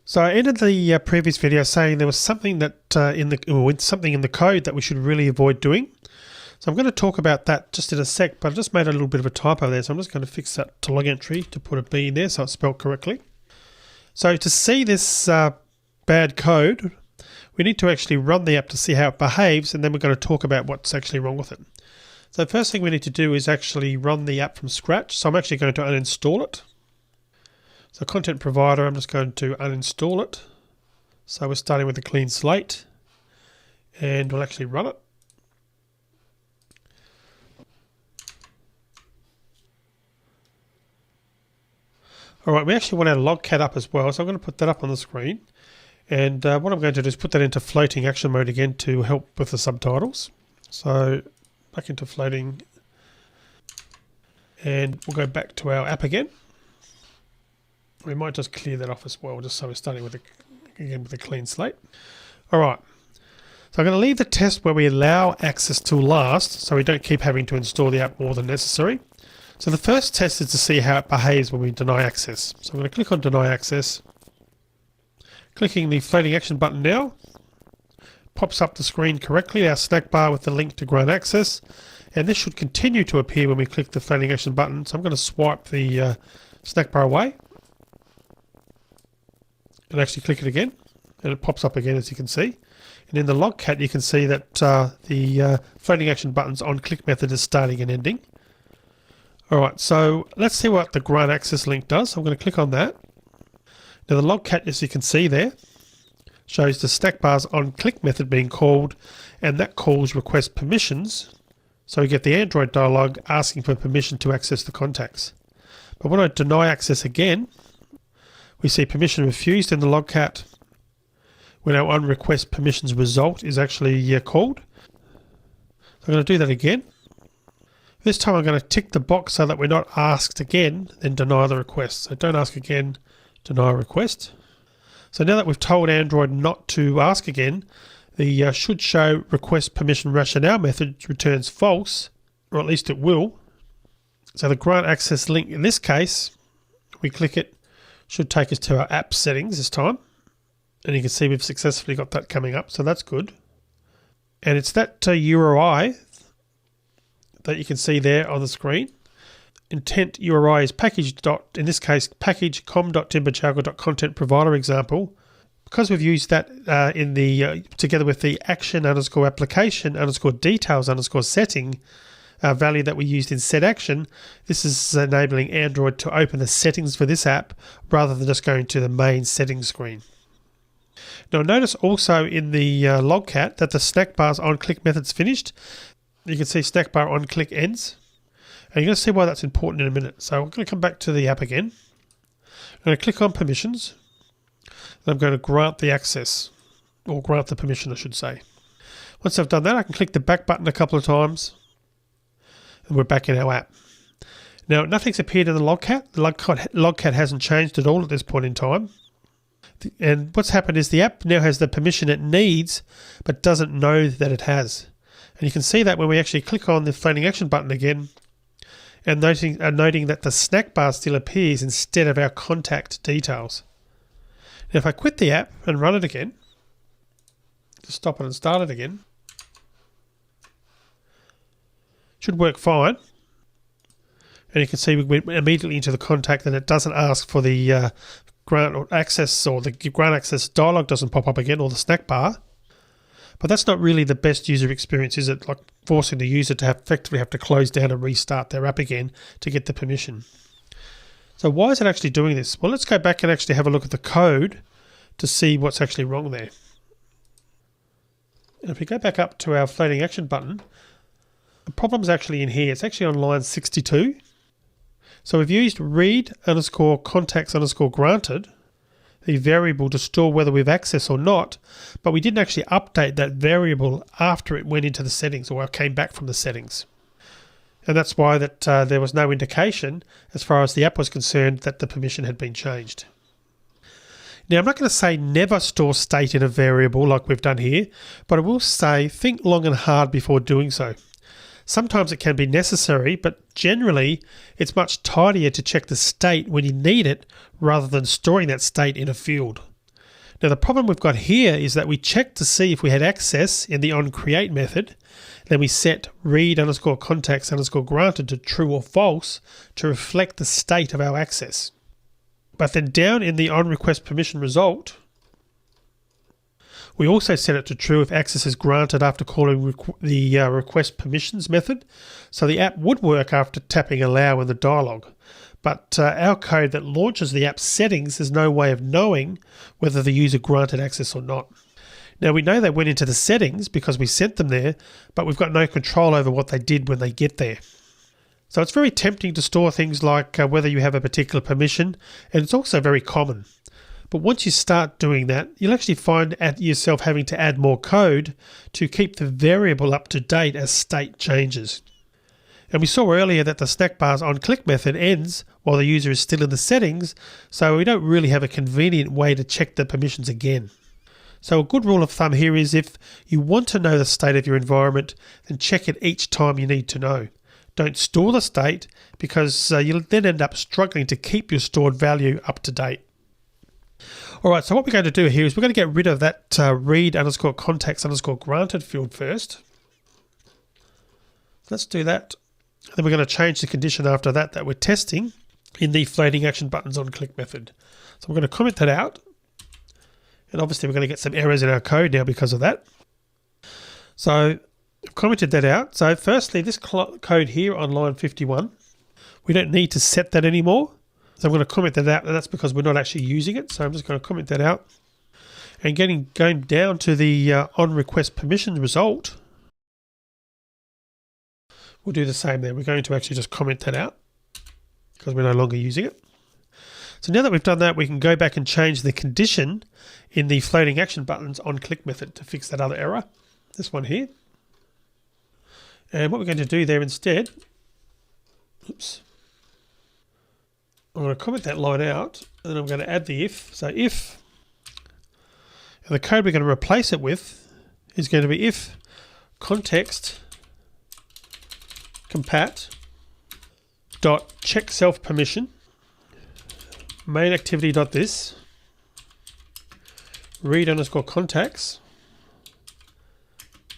So I ended the previous video saying there was something that something in the code that we should really avoid doing. So I'm going to talk about that just in a sec, but I just made a little bit of a typo there, so I'm just going to fix that to log entry to put a B in there so it's spelled correctly. So to see this bad code, we need to actually run the app to see how it behaves, and then we're going to talk about what's actually wrong with it. So the first thing we need to do is actually run the app from scratch. So I'm actually going to uninstall it. So content provider, I'm just going to uninstall it. So we're starting with a clean slate, and we'll actually run it. Alright, we actually want our logcat up as well, so I'm going to put that up on the screen. And what I'm going to do is put that into floating action mode again to help with the subtitles. So back into floating, and we'll go back to our app again. We might just clear that off as well, just so we're starting with a clean slate. Alright, so I'm going to leave the test where we allow access to last, so we don't keep having to install the app more than necessary. So the first test is to see how it behaves when we deny access. So I'm going to click on deny access. Clicking the floating action button now. Pops up the screen correctly, our snack bar with the link to grant access. And this should continue to appear when we click the floating action button. So I'm going to swipe the snack bar away. And actually click it again. And it pops up again, as you can see. And in the logcat you can see that the floating action button's on click method is starting and ending. Alright, so let's see what the grant access link does. So I'm going to click on that. Now the logcat, as you can see there, shows the snack bar's on click method being called, and that calls request permissions. So we get the Android dialog asking for permission to access the contacts. But when I deny access again, we see permission refused in the logcat when our on request permissions result is actually called. So I'm going to do that again. This time I'm going to tick the box so that we're not asked again, then deny the request. So don't ask again, deny request. So now that we've told Android not to ask again, the should show request permission rationale method returns false, or at least it will. So the grant access link in this case, we click it, should take us to our app settings this time. And you can see we've successfully got that coming up, so that's good. And it's that URI that you can see there on the screen. Intent URI is in this case, package com.timberchowker.content provider example. Because we've used that in the together with the action underscore application underscore details underscore setting value that we used in set action, this is enabling Android to open the settings for this app rather than just going to the main settings screen. Now notice also in the logcat that the snack bar's on click method's finished. You can see snack bar on click ends. And you're going to see why that's important in a minute. So I'm going to come back to the app again. I'm going to click on permissions. And I'm going to grant the access, or grant the permission I should say. Once I've done that, I can click the back button a couple of times. And we're back in our app. Now nothing's appeared in the logcat. The logcat hasn't changed at all at this point in time. And what's happened is the app now has the permission it needs, but doesn't know that it has. And you can see that when we actually click on the floating action button again, and noting that the snack bar still appears instead of our contact details. Now if I quit the app and run it again, just stop it and start it again, should work fine. And you can see we went immediately into the contact, and it doesn't ask for the grant or access, or the grant access dialog doesn't pop up again, or the snack bar. But that's not really the best user experience, is it? Like forcing the user to effectively have to close down and restart their app again to get the permission. So why is it actually doing this? Well, let's go back and actually have a look at the code to see what's actually wrong there. And if we go back up to our floating action button, the problem's actually in here. It's actually on line 62. So we've used read underscore contacts underscore granted, the variable to store whether we've access or not, but we didn't actually update that variable after it went into the settings or came back from the settings. And that's why that there was no indication as far as the app was concerned that the permission had been changed. Now I'm not going to say never store state in a variable like we've done here, but I will say think long and hard before doing so. Sometimes it can be necessary, but generally it's much tidier to check the state when you need it rather than storing that state in a field. Now the problem we've got here is that we checked to see if we had access in the onCreate method. Then we set read_contacts_granted to true or false to reflect the state of our access. But then down in the onRequestPermission result, we also set it to true if access is granted after calling the request permissions method. So the app would work after tapping allow in the dialog. But our code that launches the app settings, there's no way of knowing whether the user granted access or not. Now we know they went into the settings because we sent them there, but we've got no control over what they did when they get there. So it's very tempting to store things like whether you have a particular permission, and it's also very common. But once you start doing that, you'll actually find yourself having to add more code to keep the variable up to date as state changes. And we saw earlier that the snack bar's onClick method ends while the user is still in the settings, so we don't really have a convenient way to check the permissions again. So a good rule of thumb here is if you want to know the state of your environment, then check it each time you need to know. Don't store the state because you'll then end up struggling to keep your stored value up to date. Alright, so what we're going to do here is we're going to get rid of that read_contacts_granted field first. Let's do that. Then we're going to change the condition after that we're testing in the floating action buttons on click method. So we're going to comment that out. And obviously we're going to get some errors in our code now because of that. So I've commented that out. So firstly, this code here on line 51, we don't need to set that anymore. So I'm going to comment that out, and that's because we're not actually using it. So I'm just going to comment that out. And going down to the onRequestPermission result, we'll do the same there. We're going to actually just comment that out because we're no longer using it. So now that we've done that, we can go back and change the condition in the floating action buttons on click method to fix that other error. This one here. And what we're going to do there instead, I'm going to comment that line out, and then I'm going to add the if. So if, and the code we're going to replace it with is going to be if context compat dot check self permission main activity dot this read_contacts.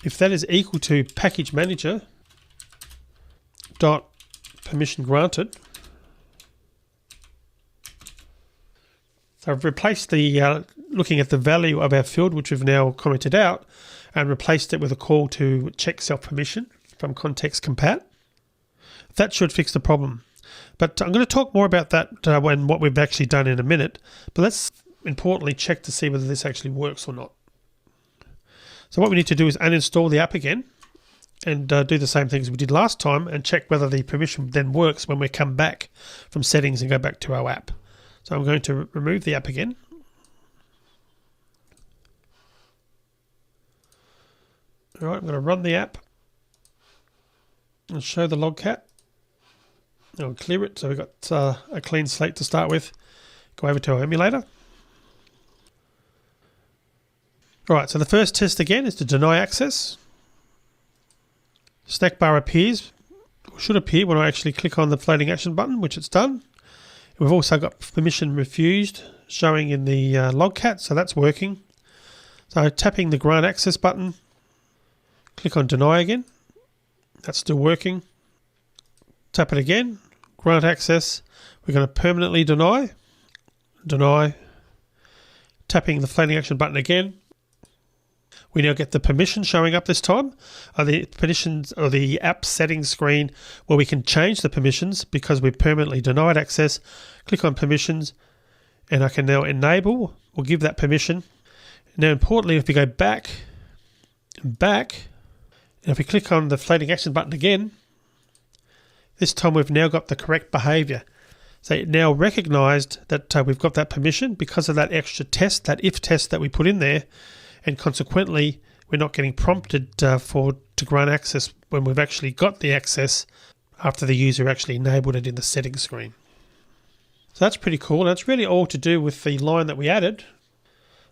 If that is equal to package manager dot permission granted. So I've replaced the looking at the value of our field, which we've now commented out, and replaced it with a call to check self permission from context compat. That should fix the problem. But I'm going to talk more about that when what we've actually done in a minute. But let's importantly check to see whether this actually works or not. So what we need to do is uninstall the app again and do the same things we did last time and check whether the permission then works when we come back from settings and go back to our app. So I'm going to remove the app again. All right, I'm going to run the app and show the logcat. I'll clear it so we've got a clean slate to start with. Go over to our emulator. All right, so the first test again is to deny access. Snack bar appears, or should appear when I actually click on the floating action button, which it's done. We've also got permission refused showing in the logcat, so that's working. So tapping the grant access button, click on deny again. That's still working. Tap it again, grant access. We're going to permanently deny. Deny. Tapping the floating action button again. We now get the permission showing up this time. The permissions or the app settings screen where we can change the permissions because we've permanently denied access. Click on permissions and I can now enable or give that permission. Now importantly, if we go back and back, and if we click on the floating action button again, this time we've now got the correct behavior. So it now recognized that we've got that permission because of that extra test, that if test that we put in there. And consequently, we're not getting prompted to grant access when we've actually got the access after the user actually enabled it in the settings screen. So that's pretty cool. And that's really all to do with the line that we added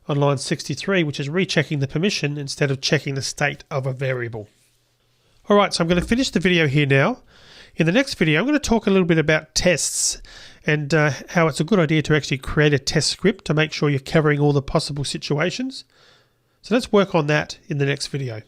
on line 63, which is rechecking the permission instead of checking the state of a variable. All right, so I'm going to finish the video here now. In the next video, I'm going to talk a little bit about tests and how it's a good idea to actually create a test script to make sure you're covering all the possible situations. So let's work on that in the next video.